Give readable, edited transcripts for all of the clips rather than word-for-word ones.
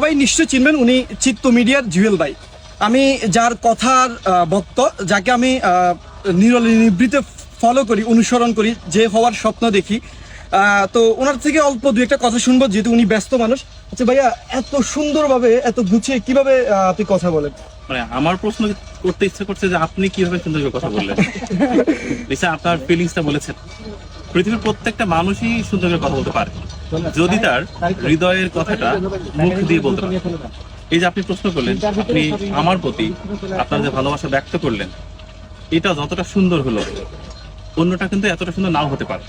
সবাই নিশ্চয়ই চিনবেন, উনি চিত্ত মিডিয়ার জুয়েল ভাই। আমি যার কথার ভক্ত, যাকে আমি নিবৃত্তে ফলো করি, অনুসরণ করি, যে হওয়ার স্বপ্ন দেখি। তো ওনার থেকে অল্প দু একটা কথা শুনবো, যেহেতু উনি ব্যস্ত মানুষ। আচ্ছা ভাইয়া, এত সুন্দরভাবে এত গুছিয়ে কিভাবে আপনি কথা বলেন? মানে আমার প্রশ্ন করতে ইচ্ছা করছে যে আপনি কিভাবে সুন্দর করে কথা বললেন, লিসা আপনার ফিলিংসটা বলেছেন। পৃথিবীর প্রত্যেকটা মানুষই সুন্দর করে কথা বলতে পারে, যদি তার হৃদয়ের কথাটা মুখ দিয়ে বলতে পারে। এই যে আপনি প্রশ্ন করলেন, আপনি আমার প্রতি আপনার যে ভালোবাসা ব্যক্ত করলেন, এটা যতটা সুন্দর হলো, অন্যটা কিন্তু এতটা সুন্দর নাও হতে পারে।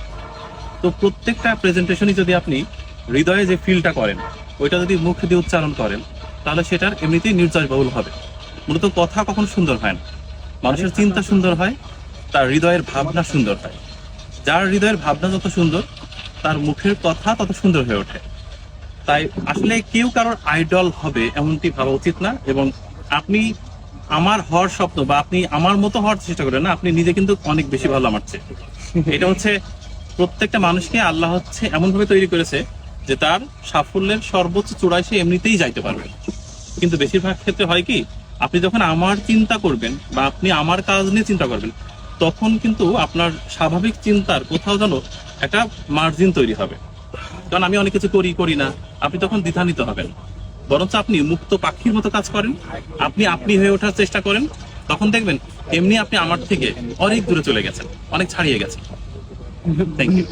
তো প্রত্যেকটা প্রেজেন্টেশনই যদি আপনি হৃদয়ে যে ফিলটা করেন, ওইটা যদি মুখ দিয়ে উচ্চারণ করেন, তাহলে সেটার এমনিতেই নির্যাসবহুল হবে। মূলত কথা কখনো সুন্দর হয় না, মানুষের চিন্তা সুন্দর হয়, তার হৃদয়ের ভাবনা সুন্দর হয়। যার হৃদয়ের ভাবনা যত সুন্দর, তার মুখের কথা তত সুন্দর হয়ে ওঠে। তাই আসলে কেউ কারোর আইডল হবে এমনটি ভাবা উচিত না। এবং আপনি আমার হওয়ার স্বপ্ন বা আপনি আমার মতো হওয়ার চেষ্টা করেন না, আপনি নিজে কিন্তু অনেক বেশি ভালো আমার চেয়ে। এটা হচ্ছে প্রত্যেকটা মানুষকে আল্লাহ হচ্ছে এমন ভাবে তৈরি করেছে যে তার সাফল্যের সর্বোচ্চ চূড়ায় সে এমনিতেই যাইতে পারবে। কিন্তু বেশিরভাগ ক্ষেত্রে হয় কি, আপনি যখন আমার চিন্তা করবেন বা আপনি আমার কাজ নিয়ে চিন্তা করবেন, তখন কিন্তু আপনার স্বাভাবিক চিন্তার কোথাও যেন একটা মার্জিন তৈরি হবে। কারণ আমি অনেক কিছু করি না, আপনি তখন দ্বিধান্বিত হবেন। বরঞ্চ আপনি মুক্ত পাখির মতো কাজ করেন, আপনি আপনি হয়ে ওঠার চেষ্টা করেন, তখন দেখবেন এমনি আপনি আমার থেকে অনেক দূরে চলে গেছেন, অনেক ছাড়িয়ে গেছেন। Thank you.